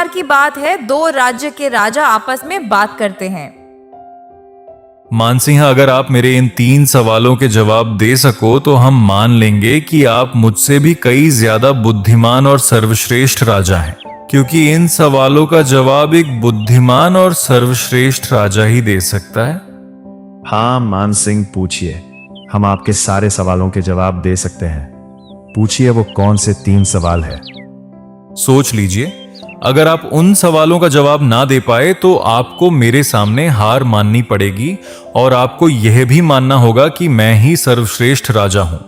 बार की बात है, दो राज्य के राजा आपस में बात करते हैं। मानसिंह, अगर आप मेरे इन 3 सवालों के जवाब दे सको तो हम मान लेंगे कि आप मुझसे भी कई ज्यादा बुद्धिमान और सर्वश्रेष्ठ राजा हैं, क्योंकि इन सवालों का जवाब एक बुद्धिमान और सर्वश्रेष्ठ राजा ही दे सकता है। हाँ मानसिंह, पूछिए, हम आपके सारे सवालों के जवाब दे सकते हैं। पूछिए वो कौन से 3 सवाल है। सोच लीजिए, अगर आप उन सवालों का जवाब ना दे पाए तो आपको मेरे सामने हार माननी पड़ेगी और आपको यह भी मानना होगा कि मैं ही सर्वश्रेष्ठ राजा हूं।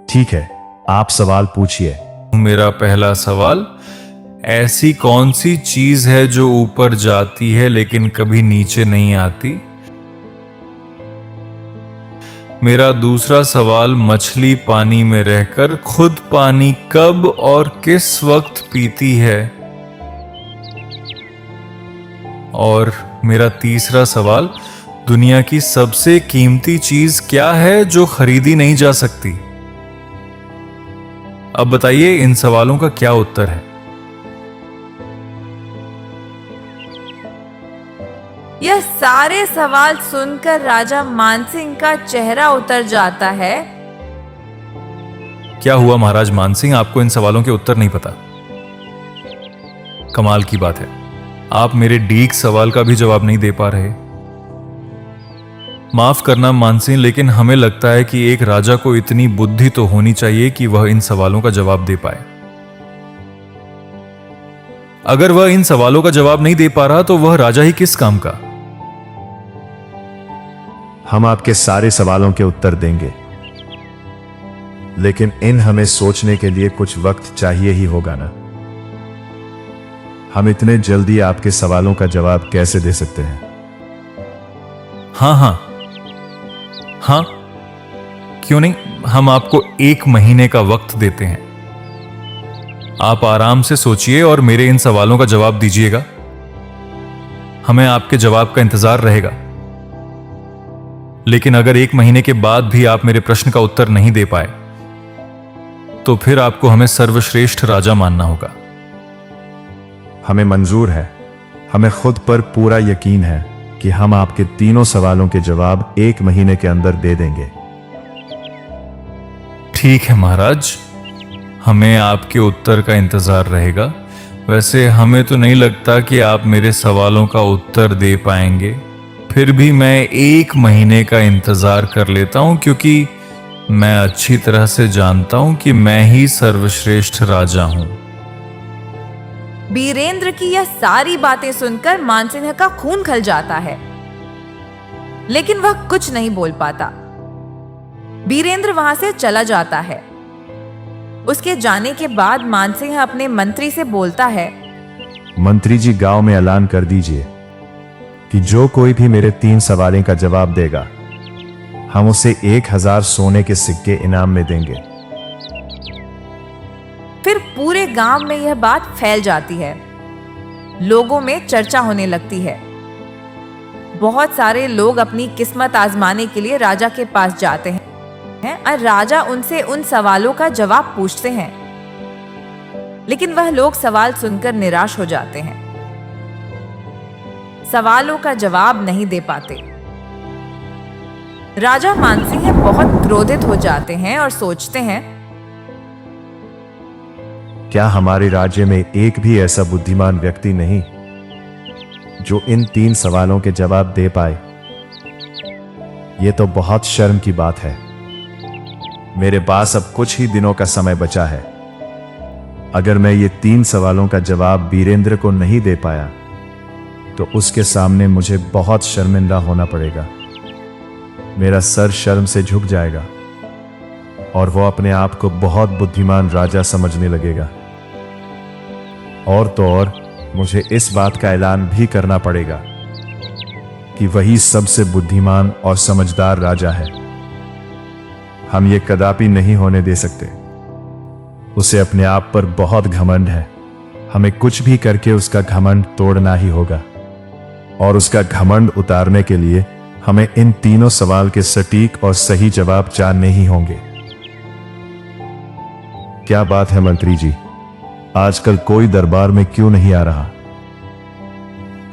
ठीक है, आप सवाल पूछिए। मेरा पहला सवाल, ऐसी कौन सी चीज है जो ऊपर जाती है लेकिन कभी नीचे नहीं आती? मेरा दूसरा सवाल, मछली पानी में रहकर खुद पानी कब और किस वक्त पीती है? और मेरा तीसरा सवाल, दुनिया की सबसे कीमती चीज क्या है जो खरीदी नहीं जा सकती? अब बताइए इन सवालों का क्या उत्तर है? यह सारे सवाल सुनकर राजा मानसिंह का चेहरा उतर जाता है। क्या हुआ महाराज मानसिंह, आपको इन सवालों के उत्तर नहीं पता? कमाल की बात है, आप मेरे डीक सवाल का भी जवाब नहीं दे पा रहे। माफ करना मानसिंह, लेकिन हमें लगता है कि एक राजा को इतनी बुद्धि तो होनी चाहिए कि वह इन सवालों का जवाब दे पाए। अगर वह इन सवालों का जवाब नहीं दे पा रहा तो वह राजा ही किस काम का? हम आपके सारे सवालों के उत्तर देंगे, लेकिन इन हमें सोचने के लिए कुछ वक्त चाहिए ही होगा ना। हम इतने जल्दी आपके सवालों का जवाब कैसे दे सकते हैं? हाँ, क्यों नहीं, हम आपको 1 महीने का वक्त देते हैं। आप आराम से सोचिए और मेरे इन सवालों का जवाब दीजिएगा। हमें आपके जवाब का इंतजार रहेगा। लेकिन अगर 1 महीने के बाद भी आप मेरे प्रश्न का उत्तर नहीं दे पाए तो फिर आपको हमें सर्वश्रेष्ठ राजा मानना होगा। हमें मंजूर है। हमें खुद पर पूरा यकीन है कि हम आपके तीनों सवालों के जवाब 1 महीने के अंदर दे देंगे। ठीक है महाराज, हमें आपके उत्तर का इंतजार रहेगा। वैसे हमें तो नहीं लगता कि आप मेरे सवालों का उत्तर दे पाएंगे, फिर भी मैं 1 महीने का इंतजार कर लेता हूं, क्योंकि मैं अच्छी तरह से जानता हूं कि मैं ही सर्वश्रेष्ठ राजा हूं। बीरेंद्र की यह सारी बातें सुनकर मानसिंह का खून खल जाता है, लेकिन वह कुछ नहीं बोल पाता। बीरेंद्र वहां से चला जाता है। उसके जाने के बाद मानसिंह अपने मंत्री से बोलता है, मंत्री जी, गांव में ऐलान कर दीजिए कि जो कोई भी मेरे 3 सवालों का जवाब देगा, हम उसे 1000 सोने के सिक्के इनाम में देंगे। फिर पूरे गांव में यह बात फैल जाती है। लोगों में चर्चा होने लगती है। बहुत सारे लोग अपनी किस्मत आजमाने के लिए राजा के पास जाते हैं और राजा उनसे उन सवालों का जवाब पूछते हैं, लेकिन वह लोग सवाल सुनकर निराश हो जाते हैं, सवालों का जवाब नहीं दे पाते। राजा मानसिंह बहुत क्रोधित हो जाते हैं और सोचते हैं, क्या हमारे राज्य में एक भी ऐसा बुद्धिमान व्यक्ति नहीं जो इन 3 सवालों के जवाब दे पाए? यह तो बहुत शर्म की बात है। मेरे पास अब कुछ ही दिनों का समय बचा है। अगर मैं ये 3 सवालों का जवाब बीरेंद्र को नहीं दे पाया तो उसके सामने मुझे बहुत शर्मिंदा होना पड़ेगा। मेरा सर शर्म से झुक जाएगा और वो अपने आप को बहुत बुद्धिमान राजा समझने लगेगा। और तो और मुझे इस बात का ऐलान भी करना पड़ेगा कि वही सबसे बुद्धिमान और समझदार राजा है। हम ये कदापि नहीं होने दे सकते। उसे अपने आप पर बहुत घमंड है। हमें कुछ भी करके उसका घमंड तोड़ना ही होगा, और उसका घमंड उतारने के लिए हमें इन 3 सवाल के सटीक और सही जवाब जानने ही होंगे। क्या बात है मंत्री जी, आजकल कोई दरबार में क्यों नहीं आ रहा?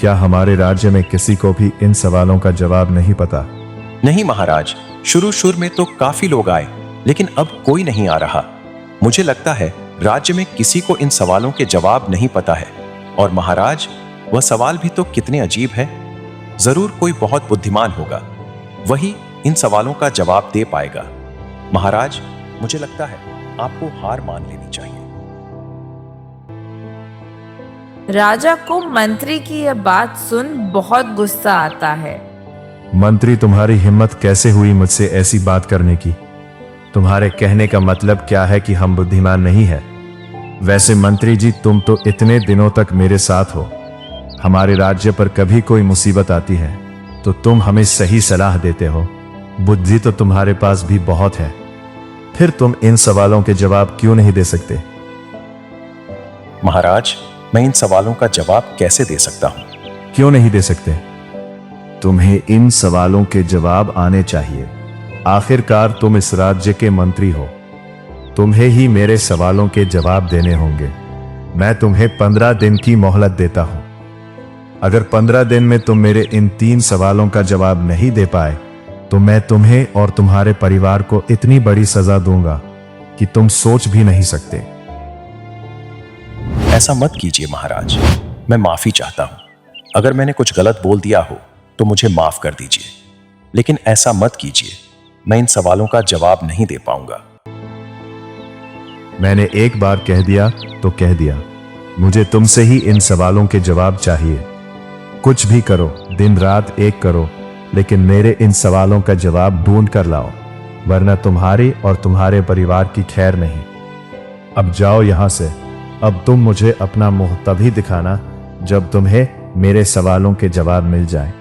क्या हमारे राज्य में किसी को भी इन सवालों का जवाब नहीं पता? नहीं महाराज, शुरू में तो काफी लोग आए, लेकिन अब कोई नहीं आ रहा। मुझे लगता है राज्य में किसी को इन सवालों के जवाब नहीं पता है। और महाराज, वह सवाल भी तो कितने अजीब है। जरूर कोई बहुत बुद्धिमान होगा, वही इन सवालों का जवाब दे पाएगा। महाराज, मुझे लगता है आपको हार मान लेनी चाहिए। राजा को मंत्री की यह बात सुन बहुत गुस्सा आता है। मंत्री, तुम्हारी हिम्मत कैसे हुई मुझसे ऐसी बात करने की? तुम्हारे कहने का मतलब क्या है कि हम बुद्धिमान नहीं है? वैसे मंत्री जी, तुम तो इतने दिनों तक मेरे साथ हो। हमारे राज्य पर कभी कोई मुसीबत आती है तो तुम हमें सही सलाह देते हो। बुद्धि तो तुम्हारे पास भी बहुत है, फिर तुम इन सवालों के जवाब क्यों नहीं दे सकते? महाराज, मैं इन सवालों का जवाब कैसे दे सकता हूं? क्यों नहीं दे सकते? तुम्हें इन सवालों के जवाब आने चाहिए। आखिरकार तुम इस राज्य के मंत्री हो, तुम्हें ही मेरे सवालों के जवाब देने होंगे। मैं तुम्हें 15 दिन की मोहलत देता हूं। अगर 15 दिन में तुम मेरे इन 3 सवालों का जवाब नहीं दे पाए तो मैं तुम्हें और तुम्हारे परिवार को इतनी बड़ी सजा दूंगा कि तुम सोच भी नहीं सकते। ऐसा मत कीजिए महाराज, मैं माफी चाहता हूं। अगर मैंने कुछ गलत बोल दिया हो तो मुझे माफ कर दीजिए, लेकिन ऐसा मत कीजिए। मैं इन सवालों का जवाब नहीं दे पाऊंगा। मैंने एक बार कह दिया तो कह दिया। मुझे तुमसे ही इन सवालों के जवाब चाहिए। कुछ भी करो, दिन रात एक करो, लेकिन मेरे इन सवालों का जवाब ढूंढ कर लाओ, वरना तुम्हारी और तुम्हारे परिवार की खैर नहीं। अब जाओ यहां से। अब तुम मुझे अपना मुंह तभी दिखाना जब तुम्हें मेरे सवालों के जवाब मिल जाए।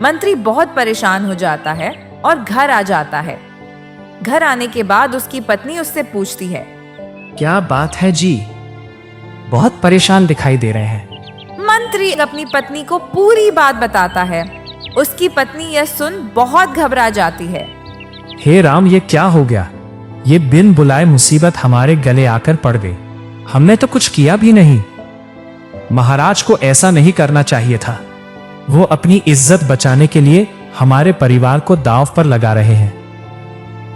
मंत्री बहुत परेशान हो जाता है और घर आ जाता है। घर आने के बाद उसकी पत्नी उससे पूछती है, क्या बात है जी, बहुत परेशान दिखाई दे रहे हैं। मंत्री अपनी पत्नी को पूरी बात बताता है। उसकी पत्नी यह सुन बहुत घबरा जाती है। हे राम, ये क्या हो गया? ये बिन बुलाए मुसीबत हमारे गले आकर पड़ गई। हमने तो कुछ किया भी नहीं। महाराज को ऐसा नहीं करना चाहिए था। वो अपनी इज्जत बचाने के लिए हमारे परिवार को दांव पर लगा रहे हैं।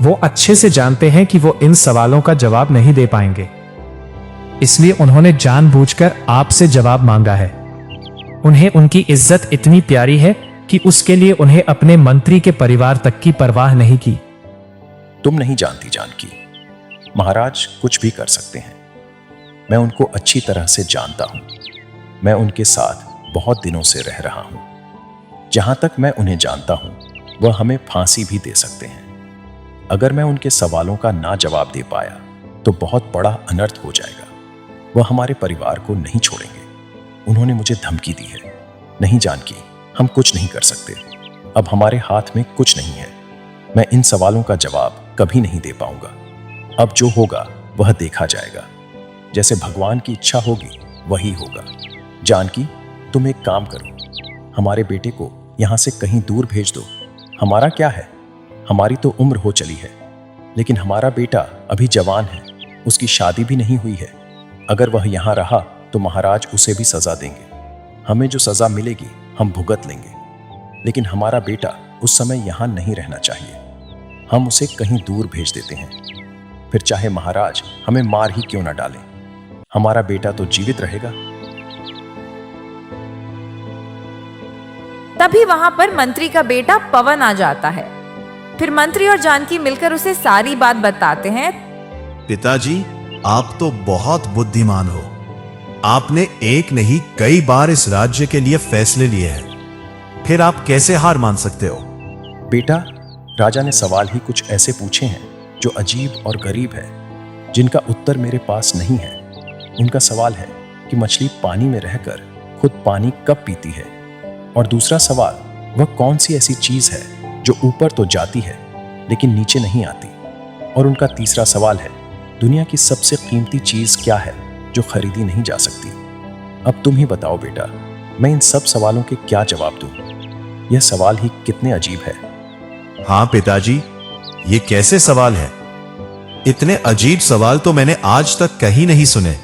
वो अच्छे से जानते हैं कि वो इन सवालों का जवाब नहीं दे पाएंगे, इसलिए उन्होंने जानबूझकर आपसे जवाब मांगा है। उन्हें उनकी इज्जत इतनी प्यारी है कि उसके लिए उन्हें अपने मंत्री के परिवार तक की परवाह नहीं की। तुम नहीं जानती जानकी, महाराज कुछ भी कर सकते हैं। मैं उनको अच्छी तरह से जानता हूं। मैं उनके साथ बहुत दिनों से रह रहा हूं। जहां तक मैं उन्हें जानता हूं, वह हमें फांसी भी दे सकते हैं। अगर मैं उनके सवालों का ना जवाब दे पाया तो बहुत बड़ा अनर्थ हो जाएगा। वह हमारे परिवार को नहीं छोड़ेंगे। उन्होंने मुझे धमकी दी है। नहीं जानकी, हम कुछ नहीं कर सकते। अब हमारे हाथ में कुछ नहीं है। मैं इन सवालों का जवाब कभी नहीं दे पाऊंगा। अब जो होगा वह देखा जाएगा। जैसे भगवान की इच्छा होगी वही होगा। जानकी, तुम एक काम करो, हमारे बेटे को यहां से कहीं दूर भेज दो। हमारा क्या है, हमारी तो उम्र हो चली है, लेकिन हमारा बेटा अभी जवान है, उसकी शादी भी नहीं हुई है। अगर वह यहां रहा तो महाराज उसे भी सजा देंगे। हमें जो सजा मिलेगी हम भुगत लेंगे, लेकिन हमारा बेटा उस समय यहां नहीं रहना चाहिए। हम उसे कहीं दूर भेज देते हैं, फिर चाहे महाराज हमें मार ही क्यों ना डालें, हमारा बेटा तो जीवित रहेगा। तभी वहां पर मंत्री का बेटा पवन आ जाता है। फिर मंत्री और जानकी मिलकर उसे सारी बात बताते हैं। पिताजी, आप तो बहुत बुद्धिमान हो। आपने एक नहीं कई बार इस राज्य के लिए फैसले लिए हैं, फिर आप कैसे हार मान सकते हो? बेटा, राजा ने सवाल ही कुछ ऐसे पूछे हैं जो अजीब और गरीब है, जिनका उत्तर मेरे पास नहीं है। उनका सवाल है कि मछली पानी में रहकर खुद पानी कब पीती है, और दूसरा सवाल, वह कौन सी ऐसी चीज है जो ऊपर तो जाती है लेकिन नीचे नहीं आती, और उनका तीसरा सवाल है, दुनिया की सबसे कीमती चीज क्या है जो खरीदी नहीं जा सकती। अब तुम ही बताओ बेटा, मैं इन सब सवालों के क्या जवाब दूं? यह सवाल ही कितने अजीब है। हाँ पिताजी, ये कैसे सवाल है? इतने अजीब सवाल तो मैंने आज तक कहीं नहीं सुने।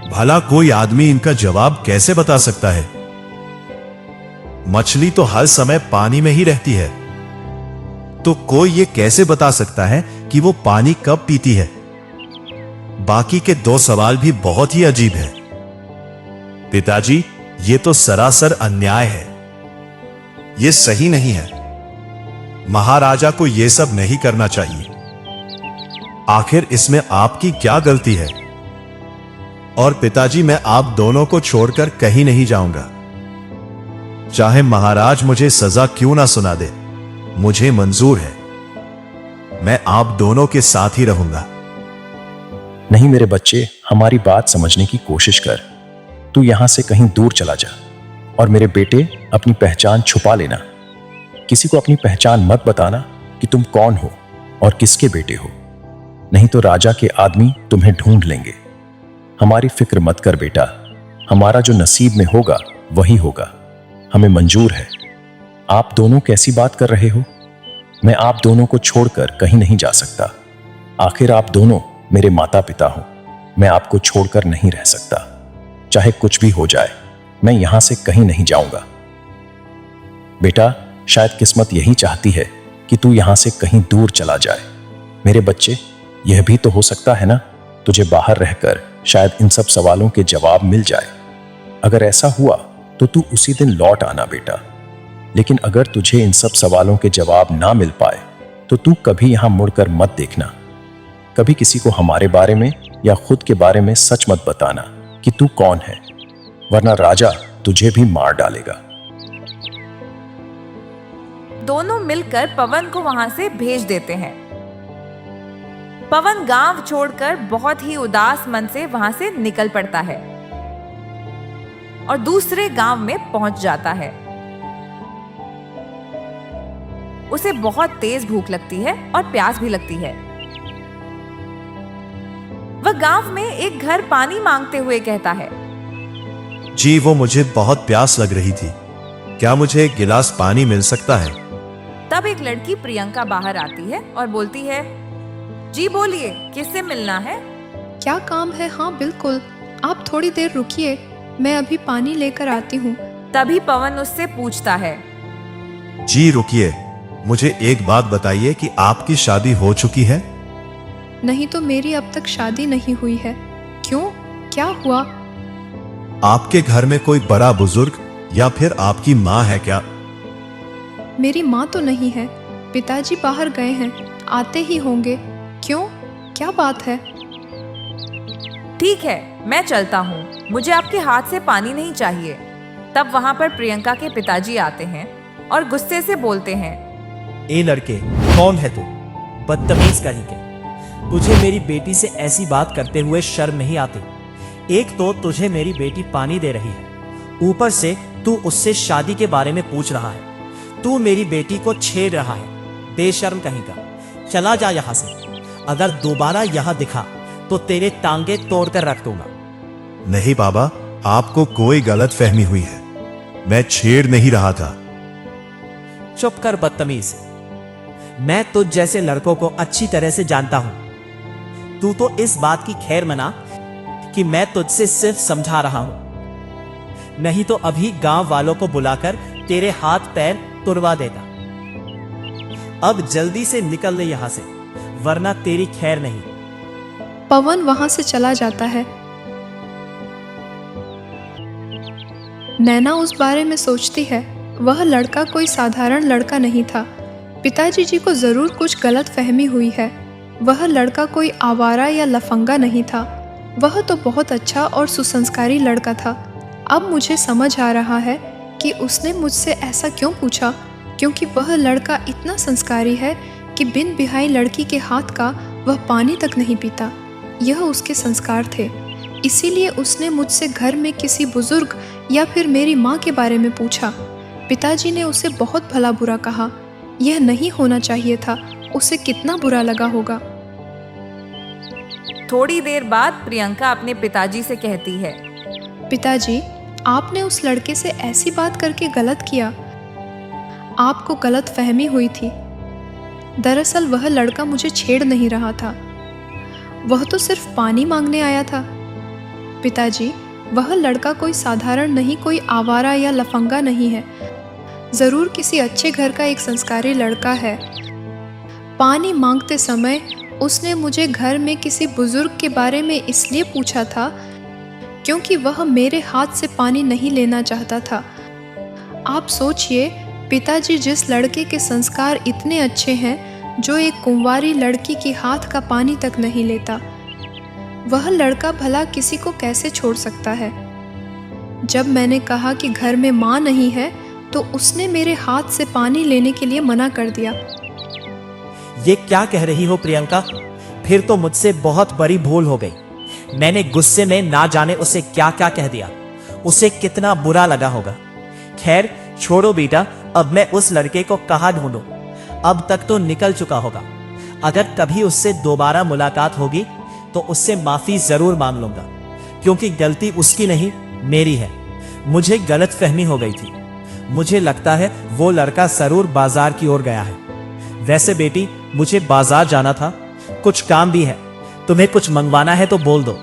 भला कोई आदमी इनका जवाब कैसे बता सकता है? मछली तो हर समय पानी में ही रहती है, तो कोई ये कैसे बता सकता है कि वो पानी कब पीती है? बाकी के दो सवाल भी बहुत ही अजीब है। पिताजी, ये तो सरासर अन्याय है, ये सही नहीं है। महाराजा को यह सब नहीं करना चाहिए। आखिर इसमें आपकी क्या गलती है? और पिताजी, मैं आप दोनों को छोड़कर कहीं नहीं जाऊंगा। चाहे महाराज मुझे सजा क्यों ना सुना दे, मुझे मंजूर है। मैं आप दोनों के साथ ही रहूंगा। नहीं मेरे बच्चे, हमारी बात समझने की कोशिश कर। तू यहां से कहीं दूर चला जा, और मेरे बेटे अपनी पहचान छुपा लेना। किसी को अपनी पहचान मत बताना कि तुम कौन हो और किसके बेटे हो, नहीं तो राजा के आदमी तुम्हें ढूंढ लेंगे। हमारी फिक्र मत कर बेटा, हमारा जो नसीब में होगा वही होगा, हमें मंजूर है। आप दोनों कैसी बात कर रहे हो? मैं आप दोनों को छोड़कर कहीं नहीं जा सकता। आखिर आप दोनों मेरे माता पिता हो, मैं आपको छोड़कर नहीं रह सकता। चाहे कुछ भी हो जाए, मैं यहां से कहीं नहीं जाऊंगा। बेटा, शायद किस्मत यही चाहती है कि तू यहां से कहीं दूर चला जाए। मेरे बच्चे, यह भी तो हो सकता है ना, तुझे बाहर रहकर शायद इन सब सवालों के जवाब मिल जाए। अगर ऐसा हुआ तो तू उसी दिन लौट आना बेटा। लेकिन अगर तुझे इन सब सवालों के जवाब ना मिल पाए तो तू कभी यहां मुड़कर मत देखना। कभी किसी को हमारे बारे में या खुद के बारे में सच मत बताना कि तू कौन है, वरना राजा तुझे भी मार डालेगा। दोनों मिलकर पवन को वहां से भेज देते हैं। पवन गांव छोड़कर बहुत ही उदास मन से वहां से निकल पड़ता है और दूसरे गांव में पहुंच जाता है। उसे बहुत तेज भूख लगती है और प्यास भी लगती है। वह गांव में एक घर पानी मांगते हुए कहता है, जी, वो मुझे बहुत प्यास लग रही थी, क्या मुझे एक गिलास पानी मिल सकता है? तब एक लड़की प्रियंका बाहर आती है और बोलती है, जी बोलिए, किससे मिलना है? क्या काम है? हाँ बिल्कुल, आप थोड़ी देर रुकिए, मैं अभी पानी लेकर आती हूँ। तभी पवन उससे पूछता है, जी रुकिए, मुझे एक बात बताइए कि आपकी शादी हो चुकी है? नहीं तो मेरी अब तक शादी नहीं हुई है। क्यों, क्या हुआ? आपके घर में कोई बड़ा बुजुर्ग या फिर आपकी माँ है क्या? मेरी माँ तो नहीं है, पिताजी बाहर गए हैं, आते ही होंगे। क्यों, क्या बात है? ठीक है, मैं चलता हूँ, मुझे आपके हाथ से पानी नहीं चाहिए। तब वहां पर प्रियंका के पिताजी आते हैं और गुस्से से बोलते हैं, ए लड़के, कौन है तू? बदतमीज कहीं के, तुझे मेरी बेटी से ऐसी बात करते हुए शर्म नहीं आती? एक तो तुझे मेरी बेटी पानी दे रही है, ऊपर से तू उससे शादी के बारे में पूछ रहा है। तू मेरी बेटी को छेड़ रहा है, बेशर्म कहीं का। चला जा यहां से, अगर दोबारा यहां दिखा तो तेरे टांगे तोड़कर रख दूंगा। नहीं बाबा, आपको कोई गलत फहमी हुई है, मैं छेड़ नहीं रहा था। चुप कर बदतमीज, मैं तुझ जैसे लड़कों को अच्छी तरह से जानता हूं। तू तो इस बात की खैर मना कि मैं तुझसे सिर्फ समझा रहा हूं, नहीं तो अभी गांव वालों को बुलाकर तेरे हाथ पैर तुड़वा देता। अब जल्दी से निकल ले यहां से, वरना तेरी खैर नहीं। पवन वहां से चला जाता है। नैना उस बारे में सोचती है, वह लड़का कोई साधारण लड़का नहीं था। पिताजी जी को जरूर कुछ गलत फहमी हुई है। वह लड़का कोई आवारा या लफंगा नहीं था, वह तो बहुत अच्छा और सुसंस्कारी लड़का था। अब मुझे समझ आ रहा है कि उसने मुझसे ऐसा क्यों पूछा, क्योंकि वह लड़का इतना संस्कारी है कि बिन बिहाई लड़की के हाथ का वह पानी तक नहीं पीता। यह उसके संस्कार थे, इसीलिए उसने मुझसे घर में किसी बुजुर्ग या फिर मेरी माँ के बारे में पूछा। पिताजी ने उसे बहुत भला बुरा कहा। यह नहीं होना चाहिए था, उसे कितना बुरा लगा होगा। थोड़ी देर बाद प्रियंका अपने पिताजी से कहती है, पिताजी, आपने उस लड़के से ऐसी बात करके गलत किया। आपको गलत फहमी हुई थी। दरअसल वह लड़का मुझे छेड़ नहीं रहा था, वह तो सिर्फ पानी मांगने आया था। पिताजी, वह लड़का कोई साधारण नहीं, कोई आवारा या लफंगा नहीं है। जरूर किसी अच्छे घर का एक संस्कारी लड़का है। पानी मांगते समय उसने मुझे घर में किसी बुजुर्ग के बारे में इसलिए पूछा था क्योंकि वह मेरे हाथ से पानी नहीं लेना चाहता था। आप सोचिए पिताजी, जिस लड़के के संस्कार इतने अच्छे हैं, जो एक कुंवारी लड़की के हाथ का पानी तक नहीं लेता, वह लड़का भला किसी को कैसे छोड़ सकता है। जब मैंने कहा कि घर में माँ नहीं है तो उसने मेरे हाथ से पानी लेने के लिए मना कर दिया। ये क्या कह रही हो प्रियंका? फिर तो मुझसे बहुत बड़ी भूल हो गई। मैंने गुस्से में ना जाने उसे क्या क्या कह दिया। उसे कितना बुरा लगा होगा। खैर छोड़ो बेटा, अब मैं उस लड़के को कहाँ ढूंढूं? अब तक तो निकल चुका होगा। अगर कभी उससे दोबारा मुलाकात होगी तो उससे माफी जरूर मांग लूंगा, क्योंकि गलती उसकी नहीं मेरी है। मुझे गलत फहमी हो गई थी। मुझे लगता है वो लड़का जरूर बाजार की ओर गया है। वैसे बेटी, मुझे बाजार जाना था, कुछ काम भी है। तुम्हें कुछ मंगवाना है तो बोल दो।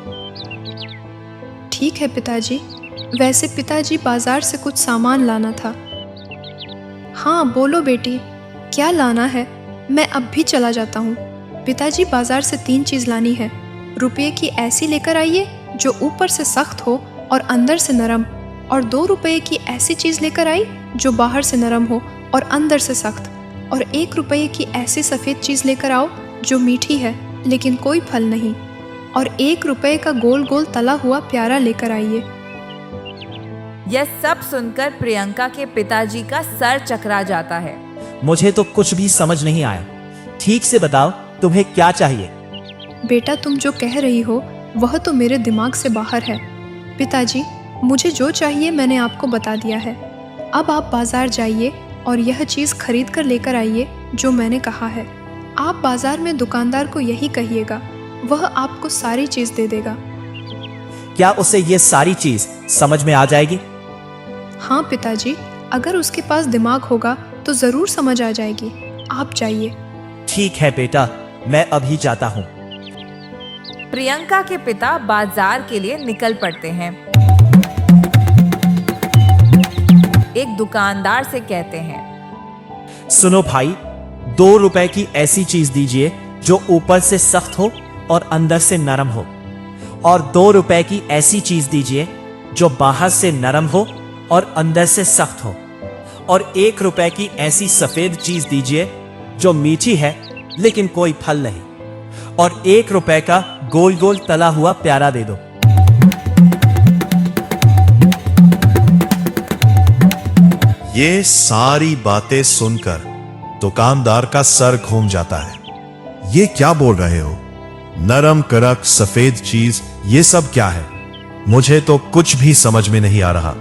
ठीक है पिताजी। वैसे पिताजी, बाजार से कुछ सामान लाना था। हाँ बोलो बेटी, क्या लाना है? मैं अब भी चला जाता हूँ। पिताजी, बाजार से 3 चीज़ लानी है। रुपये की ऐसी लेकर आइए जो ऊपर से सख्त हो और अंदर से नरम, और 2 रुपये की ऐसी चीज़ लेकर आई जो बाहर से नरम हो और अंदर से सख्त, और 1 रुपये की ऐसी सफ़ेद चीज़ लेकर आओ जो मीठी है लेकिन कोई फल नहीं, और 1 रुपये का गोल गोल तला हुआ प्यारा लेकर आइए। यह सब सुनकर प्रियंका के पिताजी का सर चकरा जाता है। मुझे तो कुछ भी समझ नहीं आया। ठीक से बताओ, तुम्हें क्या चाहिए? बेटा, तुम जो कह रही हो वह तो मेरे दिमाग से बाहर है। पिताजी, मुझे जो चाहिए मैंने आपको बता दिया है। अब आप बाजार जाइए और यह चीज़ खरीद कर लेकर आइए जो मैंने कहा है। आप बाजार में दुकानदार को यही कहिएगा, वह आपको सारी चीज़ दे देगा। क्या उसे ये सारी चीज समझ में आ जाएगी? हाँ पिताजी, अगर उसके पास दिमाग होगा तो ज़रूर समझ आ जाएगी। आप जाइए। ठीक है बेटा, मैं अभी जाता हूँ। प्रियंका के पिता बाजार के लिए निकल पड़ते हैं। एक दुकानदार से कहते हैं, सुनो भाई, 2 रुपए की ऐसी चीज दीजिए जो ऊपर से सख्त हो और अंदर से नरम हो, और 2 रुपए की ऐसी चीज दीजिए जो बाहर से नरम हो और अंदर से सख्त हो, और 1 रुपए की ऐसी सफेद चीज दीजिए जो मीठी है लेकिन कोई फल नहीं, और 1 रुपए का गोल गोल तला हुआ प्यारा दे दो। ये सारी बातें सुनकर दुकानदार का सर घूम जाता है। ये क्या बोल रहे हो? नरम कड़क सफेद चीज, ये सब क्या है? मुझे तो कुछ भी समझ में नहीं आ रहा।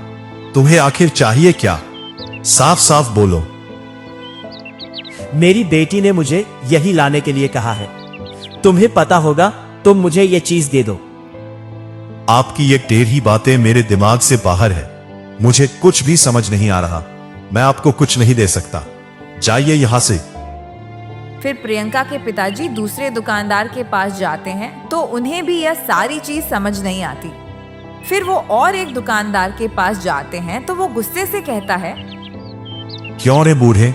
तुम्हें आखिर चाहिए क्या? साफ साफ बोलो। मेरी बेटी ने मुझे यही लाने के लिए कहा है। तुम्हें पता होगा, तुम मुझे ये चीज दे दो। आपकी ये टेढ़ी बातें मेरे दिमाग से बाहर है। मुझे कुछ भी समझ नहीं आ रहा। मैं आपको कुछ नहीं दे सकता। जाइए यहां से। फिर प्रियंका के पिताजी दूसरे दुकानदार के पास जाते हैं तो उन्हें भी यह सारी चीज समझ नहीं आती। फिर वो और एक दुकानदार के पास जाते हैं तो वो गुस्से से कहता है, क्यों रे बूढ़े,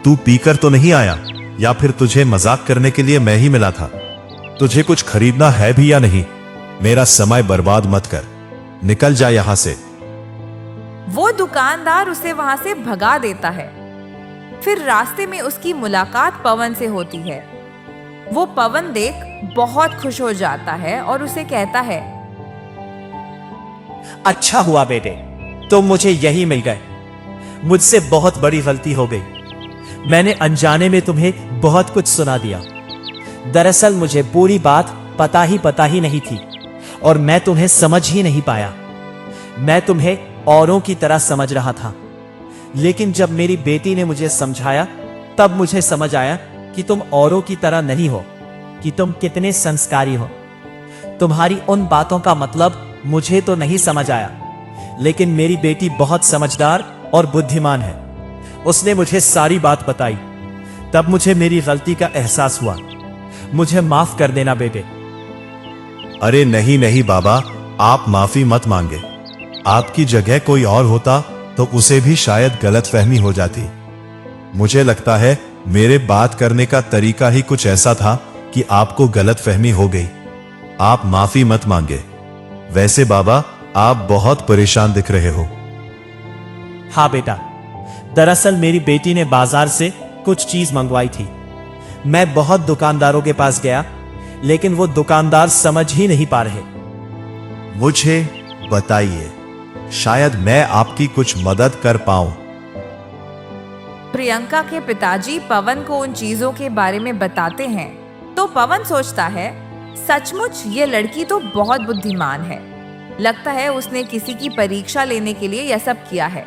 तू पीकर तो नहीं आया, या फिर तुझे मजाक करने के लिए मैं ही मिला था? तुझे कुछ खरीदना है भी या नहीं? मेरा समय बर्बाद मत कर, निकल जा यहां से। वो दुकानदार उसे वहां से भगा देता है। फिर रास्ते में उसकी मुलाकात पवन से होती है। वो पवन देख बहुत खुश हो जाता है और उसे कहता है, अच्छा हुआ बेटे, तुम मुझे यही मिल गए। मुझसे बहुत बड़ी गलती हो गई। मैंने अनजाने में तुम्हें बहुत कुछ सुना दिया। दरअसल मुझे पूरी बात पता ही नहीं थी और मैं तुम्हें समझ ही नहीं पाया। मैं तुम्हें औरों की तरह समझ रहा था, लेकिन जब मेरी बेटी ने मुझे समझाया तब मुझे समझ आया कि तुम औरों की तरह नहीं हो, कि तुम कितने संस्कारी हो। तुम्हारी उन बातों का मतलब मुझे तो नहीं समझ आया, लेकिन मेरी बेटी बहुत समझदार और बुद्धिमान है। उसने मुझे सारी बात बताई। तब मुझे मेरी गलती का एहसास हुआ। मुझे माफ कर देना बेटे। अरे नहीं नहीं बाबा, आप माफी मत मांगे। आपकी जगह कोई और होता तो उसे भी शायद गलतफहमी हो जाती। मुझे लगता है मेरे बात करने का तरीका ही कुछ ऐसा था कि आपको गलतफहमी हो गई। आप माफी मत मांगे। वैसे बाबा, आप बहुत परेशान दिख रहे हो। हाँ बेटा, दरअसल मेरी बेटी ने बाजार से कुछ चीज मंगवाई थी। मैं बहुत दुकानदारों के पास गया, लेकिन वो दुकानदार समझ ही नहीं पा रहे। मुझे बताइए, शायद मैं आपकी कुछ मदद कर पाऊं। प्रियंका के पिताजी पवन को उन चीजों के बारे में बताते हैं तो पवन सोचता है, सचमुच ये लड़की तो बहुत बुद्धिमान है। लगता है उसने किसी की परीक्षा लेने के लिए यह सब किया है।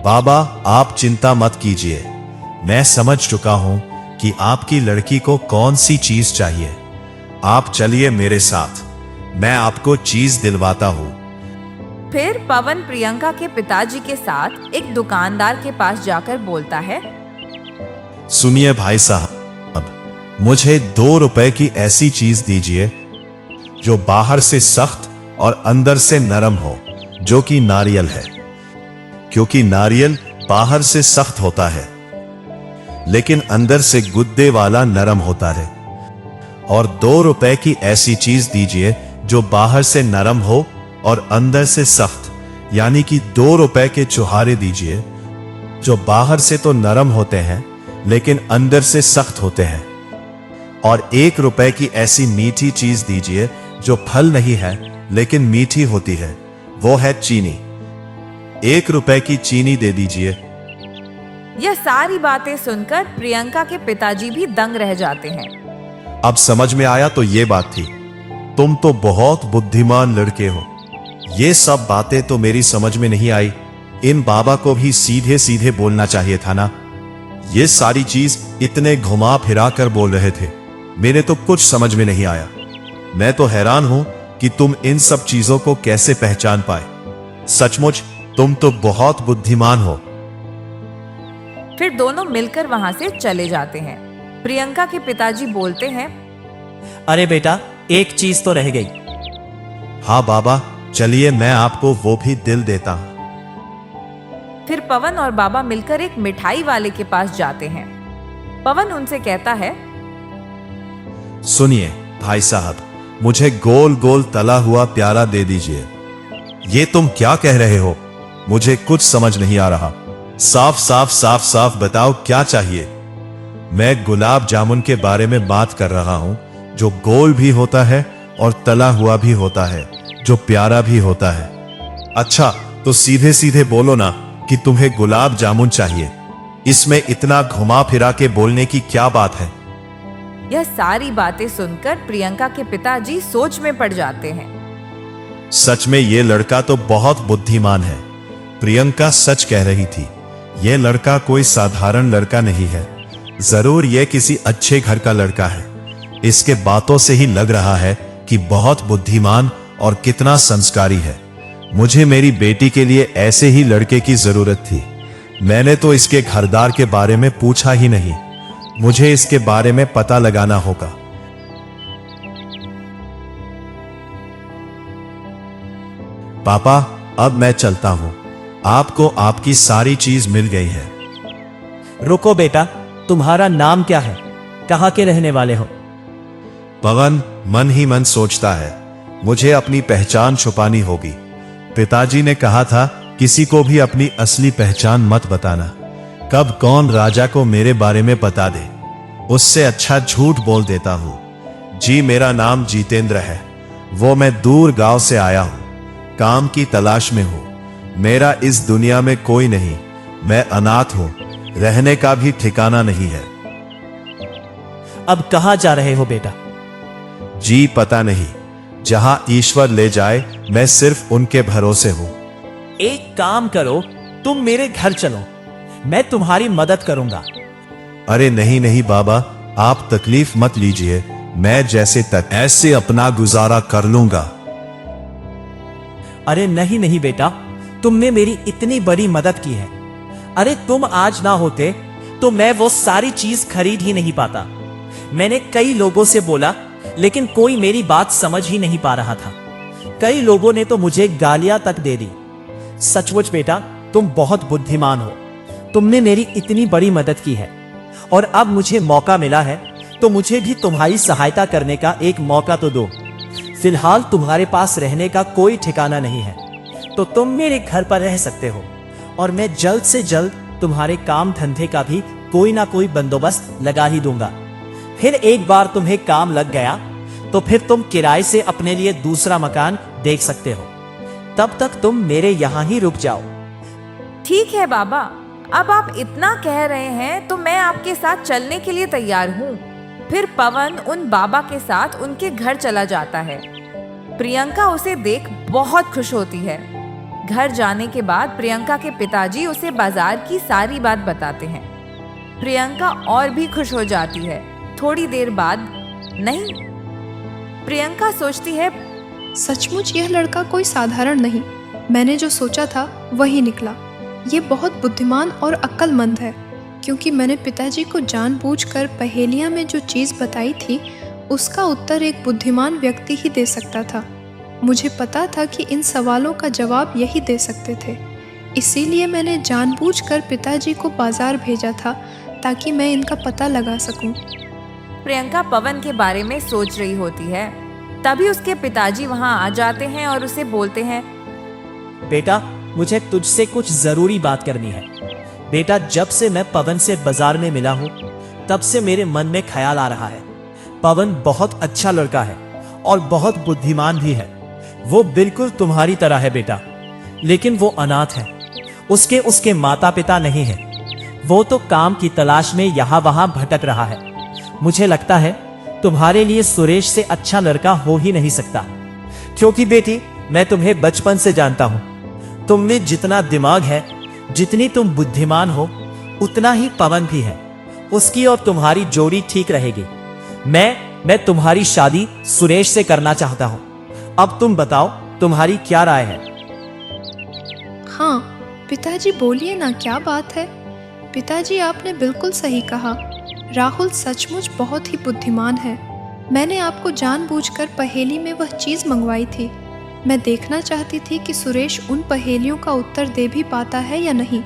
बाबा, आप चिंता मत कीजिए। मैं समझ चुका हूं कि आपकी लड़की को कौन सी चीज चाहिए। आप चलिए मेरे साथ, मैं आपको चीज दिलवाता हूं। फिर पवन प्रियंका के पिताजी के साथ एक दुकानदार के पास जाकर बोलता है, सुनिए भाई साहब, मुझे 2 रुपए की ऐसी चीज दीजिए जो बाहर से सख्त और अंदर से नरम हो, जो कि नारियल है। क्योंकि नारियल बाहर से सख्त होता है लेकिन अंदर से गुद्दे वाला नरम होता है। और 2 रुपए की ऐसी चीज दीजिए जो बाहर से नरम हो और अंदर से सख्त, यानी कि 2 रुपए के चुहारे दीजिए जो बाहर से तो नरम होते हैं लेकिन अंदर से सख्त होते हैं। और 1 रुपए की ऐसी मीठी चीज दीजिए जो फल नहीं है लेकिन मीठी होती है, वो है चीनी। 1 रुपए की चीनी दे दीजिए। यह सारी बातें सुनकर प्रियंका के पिताजी भी दंग रह जाते हैं। अब समझ में आया तो ये बात थी। तुम तो बहुत बुद्धिमान लड़के हो। ये सब बातें तो मेरी समझ में नहीं आई। इन बाबा को भी सीधे सीधे बोलना चाहिए था ना। ये सारी चीज इतने घुमा फिरा कर बोल रहे थे, मेरे तो कुछ समझ में नहीं आया। मैं तो हैरान हूं कि तुम इन सब चीजों को कैसे पहचान पाए। सचमुच तुम तो बहुत बुद्धिमान हो। फिर दोनों मिलकर वहां से चले जाते हैं। प्रियंका के पिताजी बोलते हैं, अरे बेटा, एक चीज तो रह गई। हाँ बाबा, चलिए मैं आपको वो भी दिल देता हूं। फिर पवन और बाबा मिलकर एक मिठाई वाले के पास जाते हैं। पवन उनसे कहता है, सुनिए भाई साहब, मुझे गोल गोल तला हुआ प्याला दे दीजिए। ये तुम क्या कह रहे हो? मुझे कुछ समझ नहीं आ रहा। साफ साफ साफ साफ बताओ क्या चाहिए। मैं गुलाब जामुन के बारे में बात कर रहा हूं, जो गोल भी होता है और तला हुआ भी होता है, जो प्यारा भी होता है। अच्छा, तो सीधे सीधे बोलो ना कि तुम्हें गुलाब जामुन चाहिए। इसमें इतना घुमा फिरा के बोलने की क्या बात है? यह सारी बातें सुनकर प्रियंका के पिताजी सोच में पड़ जाते हैं। सच में ये लड़का तो बहुत बुद्धिमान है। प्रियंका सच कह रही थी। यह लड़का कोई साधारण लड़का नहीं है। जरूर यह किसी अच्छे घर का लड़का है। इसके बातों से ही लग रहा है कि बहुत बुद्धिमान और कितना संस्कारी है। मुझे मेरी बेटी के लिए ऐसे ही लड़के की जरूरत थी। मैंने तो इसके घरदार के बारे में पूछा ही नहीं। मुझे इसके बारे में पता लगाना होगा। पापा, अब मैं चलता हूं। आपको आपकी सारी चीज मिल गई है। रुको बेटा, तुम्हारा नाम क्या है? कहाँ के रहने वाले हो? पवन मन ही मन सोचता है, मुझे अपनी पहचान छुपानी होगी। पिताजी ने कहा था किसी को भी अपनी असली पहचान मत बताना। कब कौन राजा को मेरे बारे में बता दे, उससे अच्छा झूठ बोल देता हूं। जी, मेरा नाम जितेंद्र है। वो मैं दूर गांव से आया हूं, काम की तलाश में हूं। मेरा इस दुनिया में कोई नहीं। मैं अनाथ हूं, रहने का भी ठिकाना नहीं है। अब कहाँ जा रहे हो बेटा? जी पता नहीं, जहां ईश्वर ले जाए, मैं सिर्फ उनके भरोसे हूं। एक काम करो, तुम मेरे घर चलो, मैं तुम्हारी मदद करूंगा। अरे नहीं नहीं बाबा, आप तकलीफ मत लीजिए। मैं जैसे तक ऐसे अपना गुजारा कर लूंगा। अरे नहीं नहीं बेटा, तुमने मेरी इतनी बड़ी मदद की है। अरे तुम आज ना होते तो मैं वो सारी चीज खरीद ही नहीं पाता। मैंने कई लोगों से बोला, लेकिन कोई मेरी बात समझ ही नहीं पा रहा था। कई लोगों ने तो मुझे गालियां तक दे दी। सचमुच बेटा, तुम बहुत बुद्धिमान हो। तुमने मेरी इतनी बड़ी मदद की है और अब मुझे मौका मिला है तो मुझे भी तुम्हारी सहायता करने का एक मौका तो दो। फिलहाल तुम्हारे पास रहने का कोई ठिकाना नहीं है, तो तुम मेरे घर पर रह सकते हो और मैं जल्द से जल्द तुम्हारे काम धंधे का भी कोई ना कोई बंदोबस्त लगा ही दूंगा। फिर एक बार तुम्हें काम लग गया तो फिर तुम किराए से अपने लिए दूसरा मकान देख सकते हो। तब तक तुम मेरे यहाँ ही रुक जाओ। ठीक है बाबा, अब आप इतना कह रहे हैं तो मैं आपके साथ चलने के लिए तैयार हूँ। फिर पवन उन बाबा के साथ उनके घर चला जाता है। प्रियंका उसे देख बहुत खुश होती है। घर जाने के बाद प्रियंका के पिताजी उसे बाजार की सारी बात बताते हैं। प्रियंका और भी खुश हो जाती है। थोड़ी देर बाद नहीं, प्रियंका सोचती है, सचमुच यह लड़का कोई साधारण नहीं। मैंने जो सोचा था वही निकला। ये बहुत बुद्धिमान और अक्लमंद है, क्योंकि मैंने पिताजी को जानबूझकर पहेलियां में जो चीज़ बताई थी उसका उत्तर एक बुद्धिमान व्यक्ति ही दे सकता था। मुझे पता था कि इन सवालों का जवाब यही दे सकते थे, इसीलिए मैंने जानबूझकर पिताजी को बाजार भेजा था ताकि मैं इनका पता लगा सकूं। प्रियंका पवन के बारे में सोच रही होती है। तभी उसके पिताजी वहां आ जाते हैं और उसे बोलते हैं, बेटा, मुझे तुझसे कुछ जरूरी बात करनी है। बेटा, जब से मैं पवन से बाजार में मिला हूँ तब से मेरे मन में ख्याल आ रहा है, पवन बहुत अच्छा लड़का है और बहुत बुद्धिमान भी है। वो बिल्कुल तुम्हारी तरह है बेटा, लेकिन वो अनाथ है। उसके माता पिता नहीं है। वो तो काम की तलाश में यहाँ वहाँ भटक रहा है। मुझे लगता है तुम्हारे लिए सुरेश से अच्छा लड़का हो ही नहीं सकता, क्योंकि बेटी, मैं तुम्हें बचपन से जानता हूँ। तुम में जितना दिमाग है, जितनी तुम बुद्धिमान हो, उतना ही पवन भी है। उसकी और तुम्हारी जोड़ी ठीक रहेगी। मैं तुम्हारी शादी सुरेश से करना चाहता हूँ। अब तुम बताओ, तुम्हारी क्या राय है? हाँ पिताजी, बोलिए ना, क्या बात है? पिताजी, आपने बिल्कुल सही कहा। राहुल सचमुच बहुत ही बुद्धिमान है। मैंने आपको जानबूझकर पहेली में वह चीज़ मंगवाई थी। मैं देखना चाहती थी कि सुरेश उन पहेलियों का उत्तर दे भी पाता है या नहीं,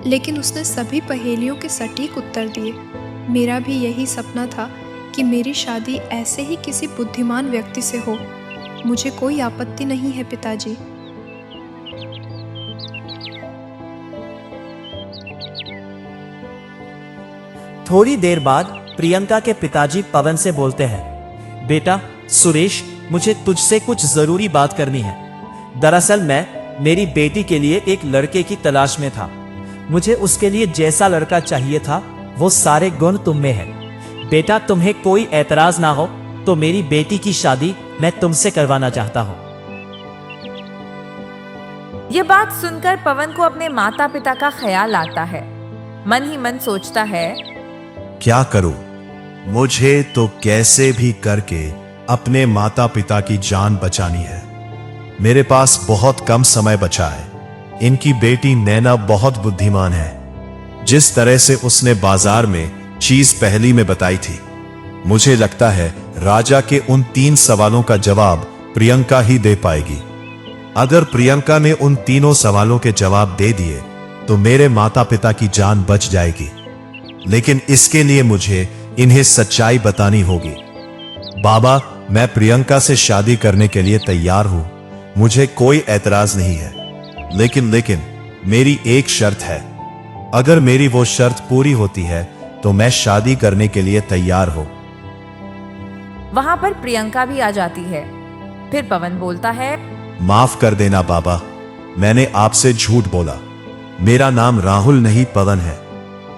लेकिन उसने सभी पहेलियों के सटीक उत्तर दिए। मेरा भी यही सपना था कि मेरी शादी ऐसे ही किसी बुद्धिमान व्यक्ति से हो। मुझे कोई आपत्ति नहीं है पिताजी। थोड़ी देर बाद प्रियंका के पिताजी पवन से बोलते हैं, बेटा सुरेश, मुझे तुझसे कुछ जरूरी बात करनी है। दरअसल मैं मेरी बेटी के लिए एक लड़के की तलाश में था। मुझे उसके लिए जैसा लड़का चाहिए था वो सारे गुण तुम में है। बेटा, तुम्हें कोई एतराज ना हो तो मेरी बेटी की शादी मैं तुमसे करवाना चाहता हूँ। ये बात सुनकर पवन को अपने माता पिता का ख्याल आता है। मन ही मन सोचता है, क्या करूं? मुझे तो कैसे भी करके अपने माता पिता की जान बचानी है। मेरे पास बहुत कम समय बचा है। इनकी बेटी नैना बहुत बुद्धिमान है। जिस तरह से उसने बाजार में चीज पहेली में बताई थी, मुझे लगता है राजा के उन 3 सवालों का जवाब प्रियंका ही दे पाएगी। अगर प्रियंका ने उन तीनों सवालों के जवाब दे दिए तो मेरे माता पिता की जान बच जाएगी। लेकिन इसके लिए मुझे इन्हें सच्चाई बतानी होगी। बाबा, मैं प्रियंका से शादी करने के लिए तैयार हूं। मुझे कोई एतराज नहीं है। लेकिन मेरी एक शर्त है। अगर मेरी वो शर्त पूरी होती है तो मैं शादी करने के लिए तैयार हूं। वहां पर प्रियंका भी आ जाती है। फिर पवन बोलता है, माफ कर देना बाबा, मैंने आपसे झूठ बोला। मेरा नाम राहुल नहीं पवन है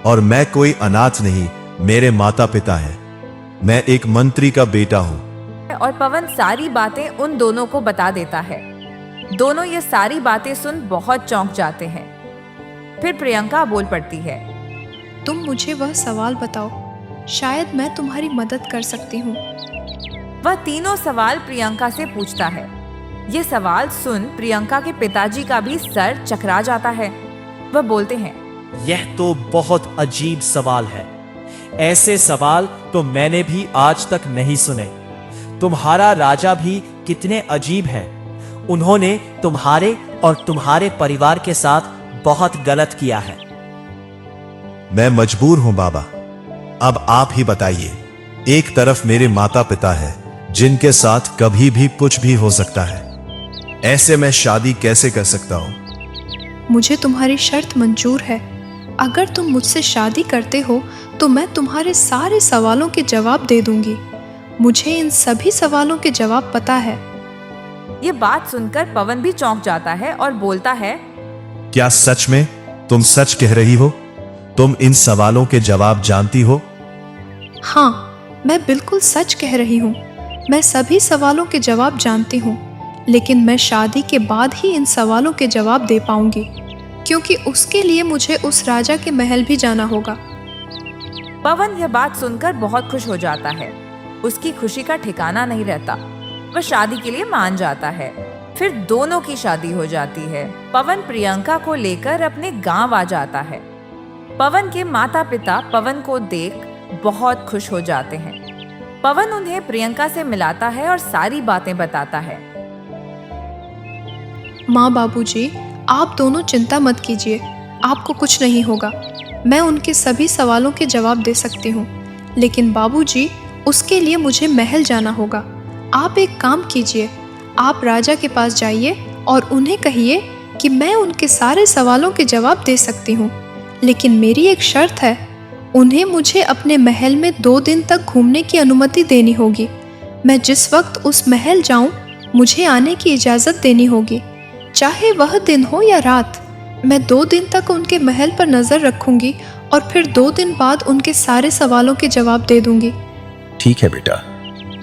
और मैं कोई अनाथ नहीं, मेरे माता पिता हैं। मैं एक मंत्री का बेटा हूं। और पवन सारी बातें उन दोनों को बता देता है। दोनों ये सारी बातें सुन बहुत चौंक जाते हैं। फिर प्रियंका बोल पड़ती है, तुम मुझे वह सवाल बताओ, शायद मैं तुम्हारी मदद कर सकती हूँ। वह तीनों सवाल प्रियंका से पूछता है। ये सवाल सुन प्रियंका के पिताजी का भी सर चकरा जाता है। वह बोलते हैं, यह तो बहुत अजीब सवाल है। ऐसे सवाल तो मैंने भी आज तक नहीं सुने। तुम्हारा राजा भी कितने अजीब है। उन्होंने तुम्हारे और तुम्हारे परिवार के साथ बहुत गलत किया है। मैं मजबूर हूं बाबा, अब आप ही बताइए। एक तरफ मेरे माता पिता है जिनके साथ कभी भी कुछ भी हो सकता है, ऐसे मैं शादी कैसे कर सकता हूं? मुझे तुम्हारी शर्त मंजूर है। अगर तुम मुझसे शादी करते हो तो मैं तुम्हारे सारे सवालों के जवाब दे दूंगी। मुझे इन सभी सवालों के जवाब पता है। ये बात सुनकर पवन भी चौंक जाता है और बोलता है, क्या सच में तुम सच कह रही हो? तुम इन सवालों के जवाब जानती हो? हाँ, मैं बिल्कुल सच कह रही हूँ। मैं सभी सवालों के जवाब जानती हूँ, लेकिन मैं शादी के बाद ही इन सवालों के जवाब दे पाऊंगी, क्योंकि उसके लिए मुझे उस राजा के महल भी जाना होगा। पवन यह बात सुनकर बहुत खुश हो जाता है। उसकी खुशी का ठिकाना नहीं रहता। वह शादी के लिए मान जाता है। फिर दोनों की शादी हो जाती है। पवन प्रियंका को लेकर अपने गांव आ जाता है। पवन के माता पिता पवन को देख बहुत खुश हो जाते हैं। पवन उन्हें प्रियंका से मिलाता है और सारी बातें बताता है। माँ बाबूजी, आप दोनों चिंता मत कीजिए, आपको कुछ नहीं होगा। मैं उनके सभी सवालों के जवाब दे सकती हूँ, लेकिन बाबूजी, उसके लिए मुझे महल जाना होगा। आप एक काम कीजिए, आप राजा के पास जाइए और उन्हें कहिए कि मैं उनके सारे सवालों के जवाब दे सकती हूँ, लेकिन मेरी एक शर्त है। उन्हें मुझे अपने महल में 2 दिन तक घूमने की अनुमति देनी होगी। मैं जिस वक्त उस महल जाऊँ, मुझे आने की इजाज़त देनी होगी, चाहे वह दिन हो या रात। मैं 2 दिन तक उनके महल पर नज़र रखूंगी और फिर 2 दिन बाद उनके सारे सवालों के जवाब दे दूंगी। ठीक है बेटा,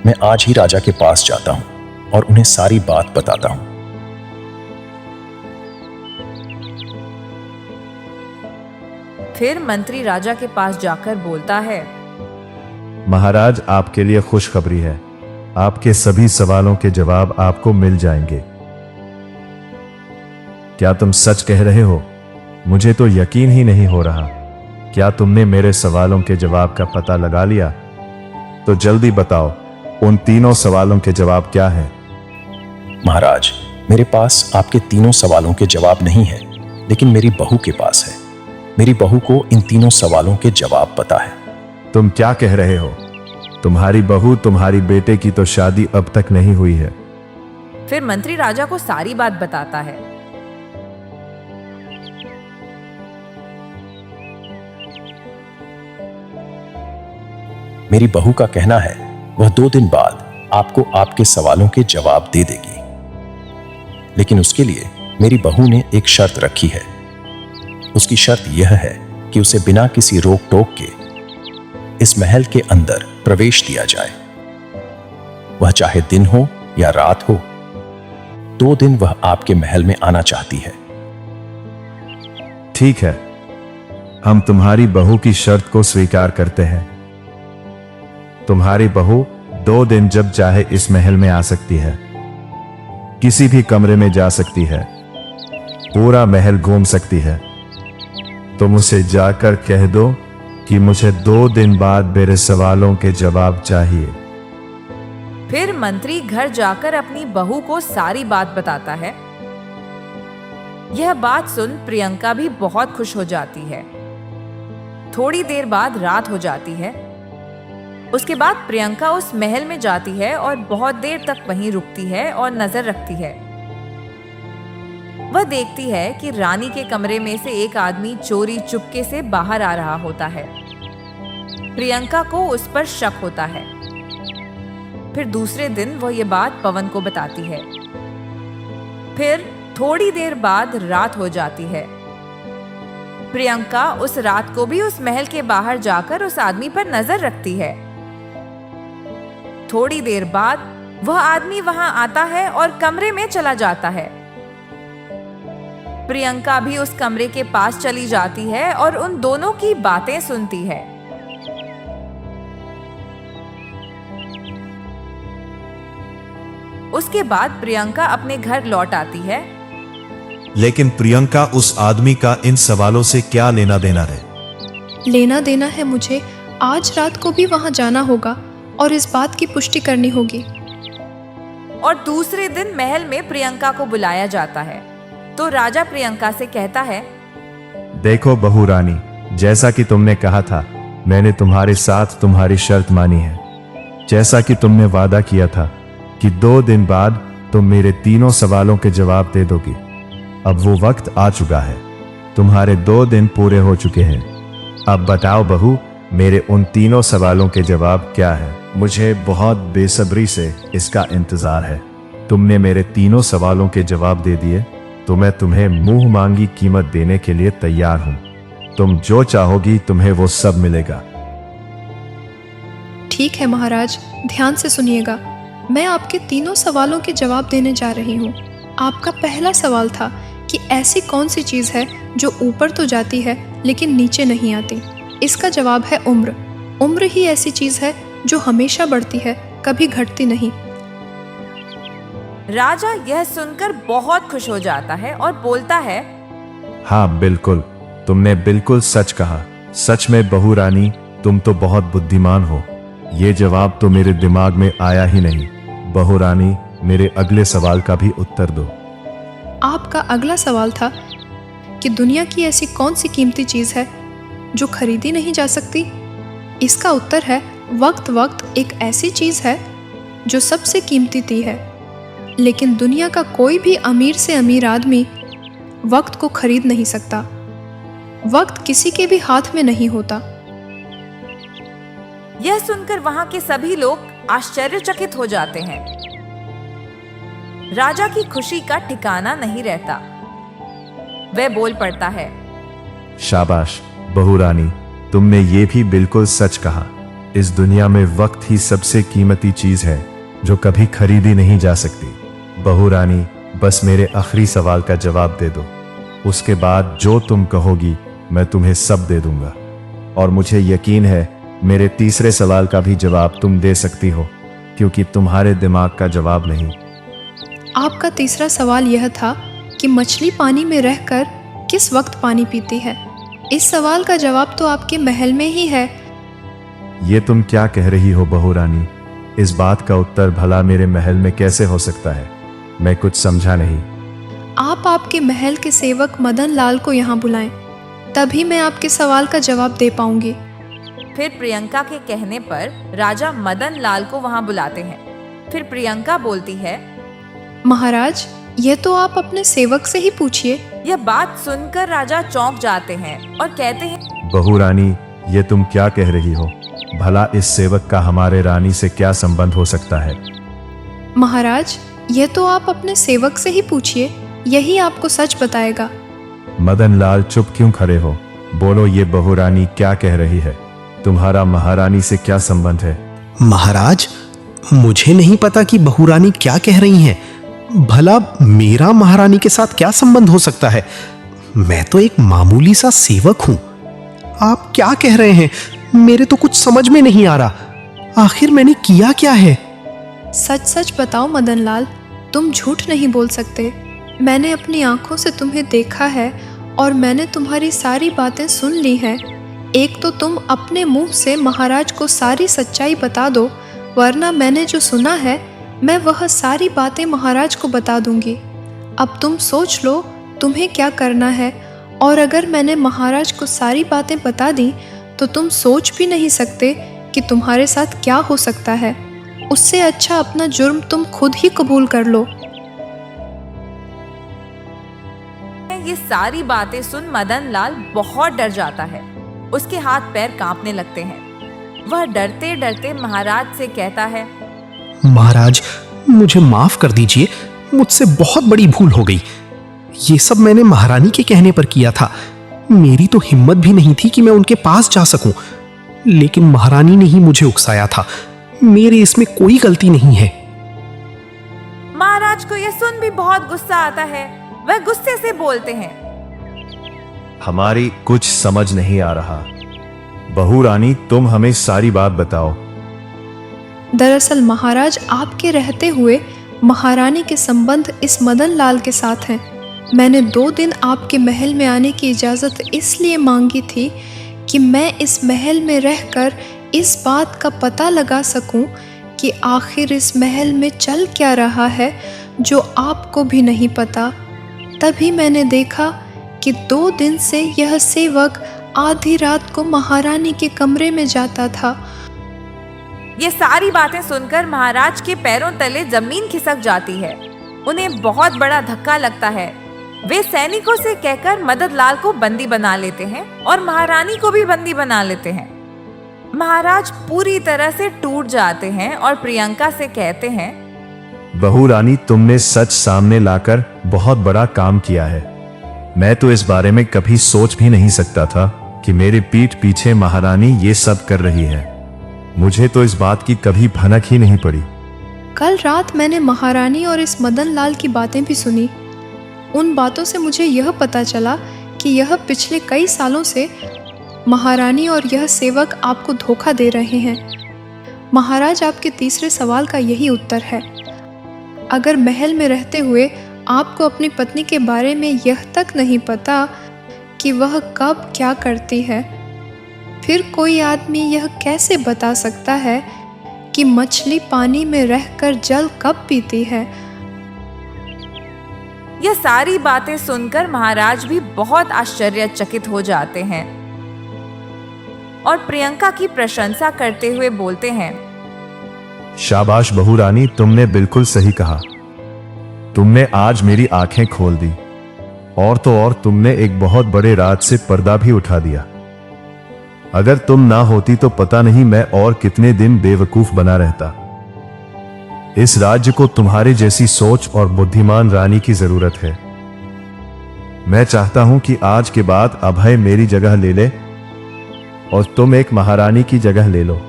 मैं आज ही राजा के पास जाता हूं और उन्हें सारी बात बताता हूं। फिर मंत्री राजा के पास जाकर बोलता है, महाराज, आपके लिए खुशखबरी है। आपके सभी सवालों के जवाब आपको मिल जाएंगे। क्या तुम सच कह रहे हो? मुझे तो यकीन ही नहीं हो रहा। क्या तुमने मेरे सवालों के जवाब का पता लगा लिया? तो जल्दी बताओ, उन तीनों सवालों के जवाब क्या हैं? महाराज, मेरे पास आपके तीनों सवालों के जवाब नहीं है, लेकिन मेरी बहू के पास है। मेरी बहू को इन तीनों सवालों के जवाब पता है। तुम क्या कह रहे हो? तुम्हारी बहू, तुम्हारी बेटे की तो शादी अब तक नहीं हुई है। फिर मंत्री राजा को सारी बात बताता है। मेरी बहू का कहना है वह 2 दिन बाद आपको आपके सवालों के जवाब दे देगी, लेकिन उसके लिए मेरी बहू ने एक शर्त रखी है। उसकी शर्त यह है कि उसे बिना किसी रोक टोक के इस महल के अंदर प्रवेश दिया जाए। वह चाहे दिन हो या रात हो, 2 दिन वह आपके महल में आना चाहती है। ठीक है, हम तुम्हारी बहू की शर्त को स्वीकार करते हैं। तुम्हारी बहू 2 दिन जब चाहे इस महल में आ सकती है, किसी भी कमरे में जा सकती है, पूरा महल घूम सकती है। तुम उसे जाकर कह दो कि मुझे 2 दिन बाद मेरे सवालों के जवाब चाहिए। फिर मंत्री घर जाकर अपनी बहू को सारी बात बताता है। यह बात सुन प्रियंका भी बहुत खुश हो जाती है। थोड़ी देर बाद रात हो जाती है। उसके बाद प्रियंका उस महल में जाती है और बहुत देर तक वहीं रुकती है और नजर रखती है। वह देखती है कि रानी के कमरे में से एक आदमी चोरी चुपके से बाहर आ रहा होता है। प्रियंका को उस पर शक होता है। फिर दूसरे दिन वह यह बात पवन को बताती है। फिर थोड़ी देर बाद रात हो जाती है। प्रियंका उस रात को भी उस महल के बाहर जाकर उस आदमी पर नजर रखती है। थोड़ी देर बाद वह आदमी वहां आता है और कमरे में चला जाता है। प्रियंका भी उस कमरे के पास चली जाती है और उन दोनों की बातें सुनती है। उसके बाद प्रियंका अपने घर लौट आती है। लेकिन प्रियंका, उस आदमी का इन सवालों से क्या लेना देना है? लेना देना है मुझे आज रात को भी वहां जाना होगा और इस बात की पुष्टि करनी होगी। और दूसरे दिन महल में प्रियंका को बुलाया जाता है। तो राजा प्रियंका से कहता है, देखो बहू रानी, जैसा कि तुमने कहा था, मैंने तुम्हारे साथ तुम्हारी शर्त मानी है। जैसा कि तुमने वादा किया था कि 2 दिन बाद तुम मेरे तीनों सवालों के जवाब दे दोगी। अब वो वक्त आ चुका है, तुम्हारे 2 दिन पूरे हो चुके हैं। अब बताओ बहू, मेरे उन तीनों सवालों के जवाब क्या है? मुझे बहुत बेसब्री से इसका इंतजार है। तुमने मेरे तीनों सवालों के जवाब दे दिए तो मैं तुम्हें मुंह मांगी कीमत देने के लिए तैयार हूं। तुम जो चाहोगी तुम्हें वो सब मिलेगा। ठीक है महाराज, ध्यान से सुनिएगा। मैं आपके तीनों सवालों के जवाब देने जा रही हूँ। आपका पहला सवाल था कि ऐसी कौन सी चीज़ है जो ऊपर तो जाती है लेकिन नीचे नहीं आती। इसका जवाब है उम्र। उम्र ही ऐसी चीज़ है जो हमेशा बढ़ती है, कभी घटती नहीं। राजा यह सुनकर बहुत खुश हो जाता है और बोलता है, हाँ बिल्कुल, तुमने बिल्कुल सच कहा। सच में बहू रानी, तुम तो बहुत बुद्धिमान हो। ये जवाब तो मेरे दिमाग में आया ही नहीं। बहू रानी, मेरे अगले सवाल का भी उत्तर दो। आपका अगला सवाल था कि दुनिया की ऐसी कौन सी कीमती चीज़ है जो खरीदी नहीं जा सकती। इसका उत्तर है वक्त। वक्त एक ऐसी चीज़ है जो सबसे कीमती ती है, लेकिन दुनिया का कोई भी अमीर से अमीर आदमी वक्त को खरीद नहीं सकता। वक्त किसी के भी हाथ में नहीं होता। यह सुनकर वहां के सभी लोग आश्चर्यचकित हो जाते हैं। राजा की खुशी का ठिकाना नहीं रहता। वह बोल पड़ता है, शाबाश बहू रानी, तुमने ये भी बिल्कुल सच कहा। इस दुनिया में वक्त ही सबसे कीमती चीज है जो कभी खरीदी नहीं जा सकती। बहू रानी, बस मेरे आखिरी सवाल का जवाब दे दो। उसके बाद जो तुम कहोगी मैं तुम्हें सब दे दूंगा। और मुझे यकीन है मेरे तीसरे सवाल का भी जवाब तुम दे सकती हो, क्योंकि तुम्हारे दिमाग का जवाब नहीं। आपका तीसरा सवाल यह था कि मछली पानी में रहकर किस वक्त पानी पीती है। इस सवाल का जवाब तो आपके महल में ही है। ये तुम क्या कह रही हो बहू रानी? इस बात का उत्तर भला मेरे महल में कैसे हो सकता है? मैं कुछ समझा नहीं। आप आपके महल के सेवक मदन लाल को यहाँ बुलाएं, तभी मैं आपके सवाल का जवाब दे पाऊंगी। फिर प्रियंका के कहने पर राजा मदन लाल को वहां बुलाते हैं। फिर प्रियंका बोलती है, महाराज, यह तो आप अपने सेवक से ही पूछिए। यह बात सुनकर राजा चौंक जाते हैं और कहते हैं, बहू रानी, ये तुम क्या कह रही हो? भला इस सेवक का हमारे रानी से क्या संबंध हो सकता है? महाराज, यह तो आप अपने सेवक से ही पूछिए, यही आपको सच बताएगा। मदन लाल चुप क्यों खड़े हो? बोलो, ये बहू रानी क्या कह रही है? तुम्हारा महारानी से क्या संबंध है? महाराज, मुझे नहीं पता कि बहू रानी क्या कह रही हैं। भला मेरा महारानी के साथ क्या संबंध हो सकता है? मैं तो एक मामूली सा सेवक हूं। आप क्या कह रहे हैं? मेरे तो कुछ समझ में नहीं आ रहा। आखिर मैंने किया क्या है? सच सच बताओ मदन लाल, तुम झूठ नहीं बोल सकते। मैंने अपनी आंखों से तुम्हें देखा है और मैंने तुम्हारी सारी बातें सुन ली हैं। एक तो तुम अपने मुंह से महाराज को सारी सच्चाई बता दो, वरना मैंने जो सुना है मैं वह सारी बातें महाराज को बता दूंगी। अब तुम सोच लो तुम्हें क्या करना है, और अगर मैंने महाराज को सारी बातें बता दी तो तुम सोच भी नहीं सकते कि तुम्हारे साथ क्या हो सकता है। उससे अच्छा अपना जुर्म तुम खुद ही कबूल कर लो। ये सारी बातें सुन मदन लाल बहुत डर जाता है। उसके हाथ पैर कांपने लगते हैं। वह डरते डरते महाराज से कहता है, महाराज, मुझे माफ कर दीजिए, मुझसे बहुत बड़ी भूल हो गई। ये सब मैंने महारानी के कहने पर किया था। मेरी तो हिम्मत भी नहीं थी कि मैं उनके पास जा सकूं, लेकिन महारानी ने ही मुझे उकसाया था। मेरी इसमें कोई गलती नहीं है। महाराज को यह सुन भी बहुत गुस्सा आता है। वह गुस्से से बोलते हैं, हमारी कुछ समझ नहीं आ रहा। बहू रानी, तुम हमें सारी बात बताओ। दरअसल महाराज, आपके रहते हुए महारानी के संबंध इस मदन लाल के साथ हैं। मैंने 2 दिन आपके महल में आने की इजाज़त इसलिए मांगी थी कि मैं इस महल में रहकर इस बात का पता लगा सकूं कि आखिर इस महल में चल क्या रहा है जो आपको भी नहीं पता। तभी मैंने देखा कि 2 दिन से यह सेवक आधी रात को महारानी के कमरे में जाता था। ये सारी बातें सुनकर महाराज के पैरों तले जमीन खिसक जाती है। उन्हें बहुत बड़ा धक्का लगता है। वे सैनिकों से कहकर मददलाल को बंदी बना लेते हैं और महारानी को भी बंदी बना लेते हैं। महाराज पूरी तरह से टूट जाते हैं और प्रियंका से कहते हैं, बहू रानी, तुमने सच सामने लाकर बहुत बड़ा काम किया है। मैं तो इस बारे में कभी सोच भी नहीं सकता था कि मेरी पीठ पीछे महारानी ये सब कर रही है। मुझे तो इस बात की कभी भनक ही नहीं पड़ी। कल रात मैंने महारानी और इस मदन लाल की बातें भी सुनी। उन बातों से मुझे यह पता चला कि यह पिछले कई सालों से महारानी और यह सेवक आपको धोखा दे रहे हैं। महाराज, आपके तीसरे सवाल का यही उत्तर है। अगर महल में रहते हुए आपको अपनी पत्नी के बारे में यह तक नहीं पता कि वह कब क्या करती है, फिर कोई आदमी यह कैसे बता सकता है कि मछली पानी में रहकर जल कब पीती है। यह सारी बातें सुनकर महाराज भी बहुत आश्चर्यचकित हो जाते हैं और प्रियंका की प्रशंसा करते हुए बोलते हैं, शाबाश बहू रानी, तुमने बिल्कुल सही कहा। तुमने आज मेरी आंखें खोल दी। और तो और तुमने एक बहुत बड़े राज से पर्दा भी उठा दिया। अगर तुम ना होती तो पता नहीं मैं और कितने दिन बेवकूफ बना रहता। इस राज्य को तुम्हारे जैसी सोच और बुद्धिमान रानी की जरूरत है। मैं चाहता हूं कि आज के बाद अभय मेरी जगह ले ले और तुम एक महारानी की जगह ले लो,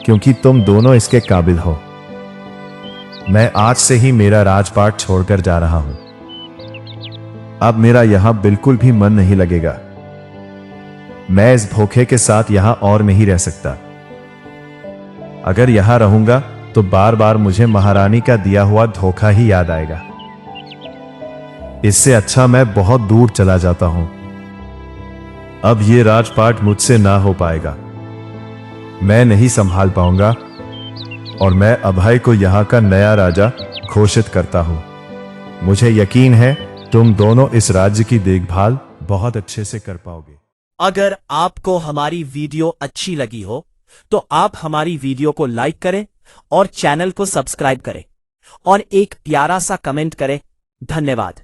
क्योंकि तुम दोनों इसके काबिल हो। मैं आज से ही मेरा राजपाट छोड़कर जा रहा हूं। अब मेरा यहां बिल्कुल भी मन नहीं लगेगा। मैं इस धोखे के साथ यहां और नहीं रह सकता। अगर यहां रहूंगा तो बार बार मुझे महारानी का दिया हुआ धोखा ही याद आएगा। इससे अच्छा मैं बहुत दूर चला जाता हूं। अब ये राजपाट मुझसे ना हो पाएगा। मैं नहीं संभाल पाऊंगा और मैं अभय को यहां का नया राजा घोषित करता हूं। मुझे यकीन है तुम दोनों इस राज्य की देखभाल बहुत अच्छे से कर पाओगे। अगर आपको हमारी वीडियो अच्छी लगी हो तो आप हमारी वीडियो को लाइक करें और चैनल को सब्सक्राइब करें और एक प्यारा सा कमेंट करें। धन्यवाद।